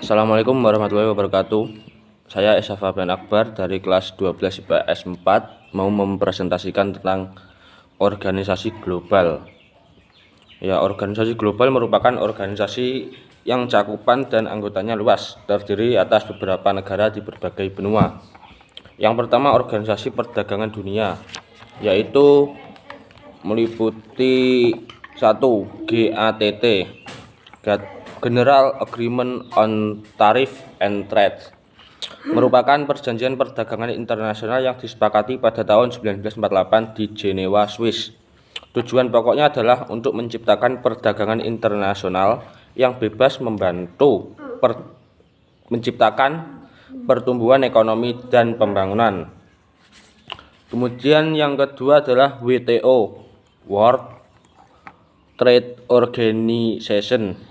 Assalamualaikum warahmatullahi wabarakatuh. Saya Esa Fabian Akbar dari kelas 12 IPS 4 mau mempresentasikan tentang organisasi global. Ya, organisasi global merupakan organisasi yang cakupan dan anggotanya luas, terdiri atas beberapa negara di berbagai benua. Yang pertama, Organisasi Perdagangan Dunia, yaitu meliputi 1. GATT, General Agreement on Tariff and Trade, merupakan perjanjian perdagangan internasional yang disepakati pada tahun 1948 di Jenewa, Swiss. Tujuan pokoknya adalah untuk menciptakan perdagangan internasional yang bebas, membantu menciptakan pertumbuhan ekonomi dan pembangunan. Kemudian yang kedua adalah WTO, World Trade Organization,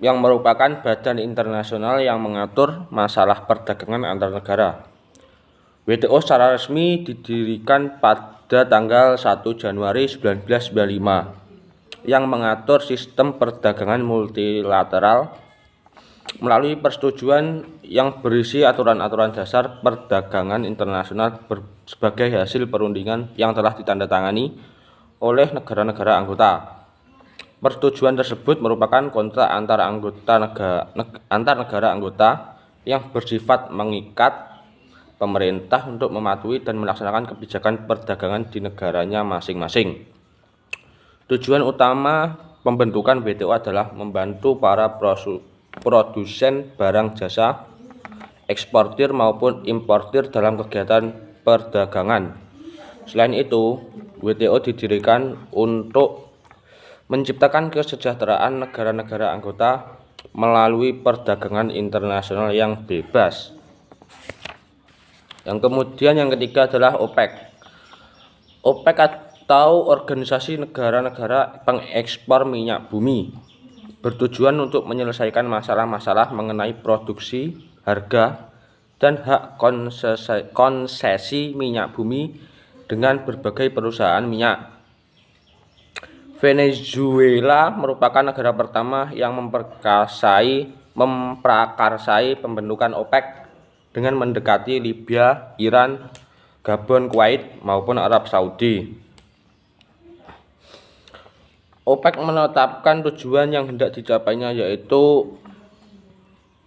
yang merupakan badan internasional yang mengatur masalah perdagangan antar negara. WTO secara resmi didirikan pada tanggal 1 Januari 1995 yang mengatur sistem perdagangan multilateral melalui persetujuan yang berisi aturan-aturan dasar perdagangan internasional sebagai hasil perundingan yang telah ditandatangani oleh negara-negara anggota. Persetujuan tersebut merupakan kontrak antar negara anggota yang bersifat mengikat pemerintah untuk mematuhi dan melaksanakan kebijakan perdagangan di negaranya masing-masing. Tujuan utama pembentukan WTO adalah membantu para produsen barang jasa, eksportir maupun importir dalam kegiatan perdagangan. Selain itu, WTO didirikan untuk menciptakan kesejahteraan negara-negara anggota melalui perdagangan internasional yang bebas. Yang kemudian yang ketiga adalah OPEC. OPEC atau Organisasi Negara-Negara Pengekspor Minyak Bumi, bertujuan untuk menyelesaikan masalah-masalah mengenai produksi, harga, dan hak konsesi minyak bumi dengan berbagai perusahaan minyak. Venezuela merupakan negara pertama yang memprakarsai pembentukan OPEC dengan mendekati Libya, Iran, Gabon, Kuwait, maupun Arab Saudi. OPEC menetapkan tujuan yang hendak dicapainya, yaitu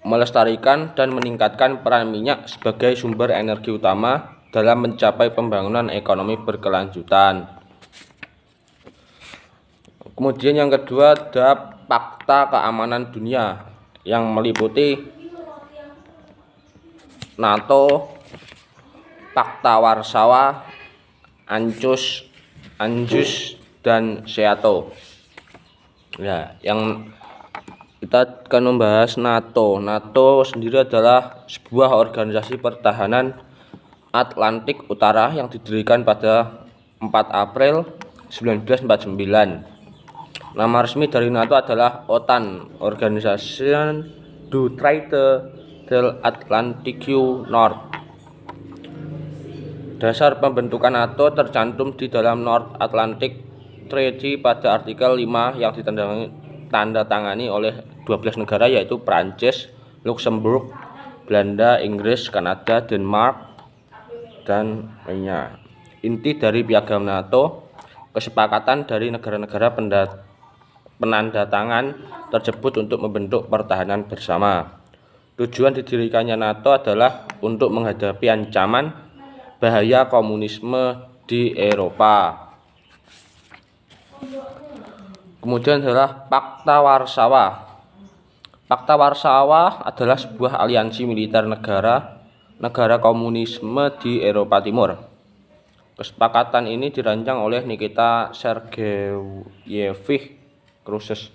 melestarikan dan meningkatkan peran minyak sebagai sumber energi utama dalam mencapai pembangunan ekonomi berkelanjutan. Kemudian yang kedua ada Fakta Keamanan Dunia yang meliputi NATO, Fakta Warsawa, ANZUS, dan SEATO. Ya, yang kita akan membahas NATO. NATO sendiri adalah sebuah organisasi pertahanan Atlantik Utara yang didirikan pada 4 April 1949. Nama resmi dari NATO adalah OTAN, Organisation du Traité del Atlantique Nord. Dasar pembentukan NATO tercantum di dalam North Atlantic Treaty pada artikel 5 yang ditandatangani oleh 12 negara, yaitu Prancis, Luxembourg, Belanda, Inggris, Kanada, Denmark, dan lainnya. Inti dari piagam NATO, kesepakatan dari negara-negara penandatangan tersebut untuk membentuk pertahanan bersama. Tujuan didirikannya NATO adalah untuk menghadapi ancaman bahaya komunisme di Eropa. Kemudian adalah Fakta Warsawa. Fakta Warsawa adalah sebuah aliansi militer negara komunisme di Eropa Timur. Kesepakatan ini dirancang oleh Nikita Sergeyevich Khrushchev,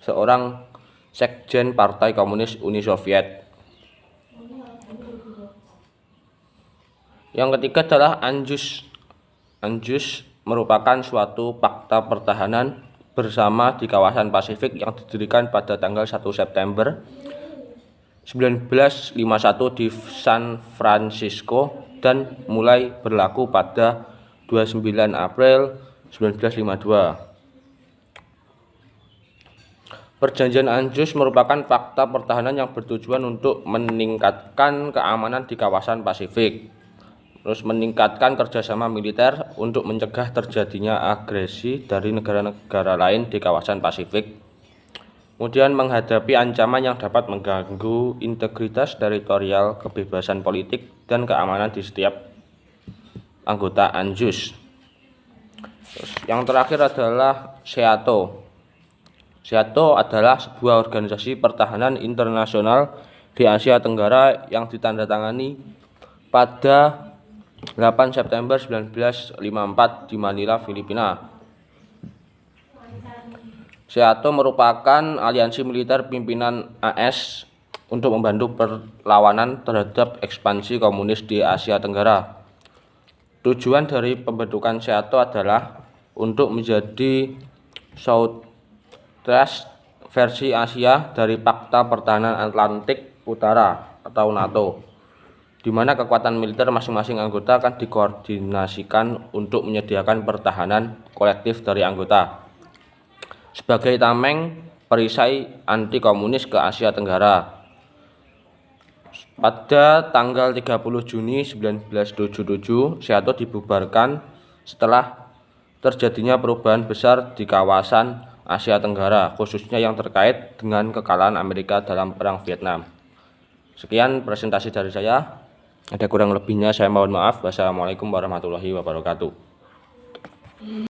seorang sekjen Partai Komunis Uni Soviet. Yang ketiga adalah ANZUS. ANZUS merupakan suatu fakta pertahanan bersama di kawasan Pasifik yang didirikan pada tanggal 1 September 1951 di San Francisco dan mulai berlaku pada 29 April 1952. Perjanjian ANZUS merupakan fakta pertahanan yang bertujuan untuk meningkatkan keamanan di kawasan Pasifik, terus meningkatkan kerjasama militer untuk mencegah terjadinya agresi dari negara-negara lain di kawasan Pasifik, kemudian menghadapi ancaman yang dapat mengganggu integritas teritorial, kebebasan politik, dan keamanan di setiap anggota ANZUS. Terus, yang terakhir adalah SEATO. SEATO adalah sebuah organisasi pertahanan internasional di Asia Tenggara yang ditandatangani pada 8 September 1954 di Manila, Filipina. SEATO merupakan aliansi militer pimpinan AS untuk membantu perlawanan terhadap ekspansi komunis di Asia Tenggara. Tujuan dari pembentukan SEATO adalah untuk menjadi Southwest versi Asia dari Pakta Pertahanan Atlantik Utara atau NATO, di mana kekuatan militer masing-masing anggota akan dikoordinasikan untuk menyediakan pertahanan kolektif dari anggota sebagai tameng perisai anti komunis ke Asia Tenggara. Pada tanggal 30 Juni 1977, SEATO dibubarkan setelah terjadinya perubahan besar di kawasan Asia Tenggara, khususnya yang terkait dengan kekalahan Amerika dalam Perang Vietnam. Sekian presentasi dari saya. Ada kurang lebihnya saya mohon maaf. Wassalamualaikum warahmatullahi wabarakatuh.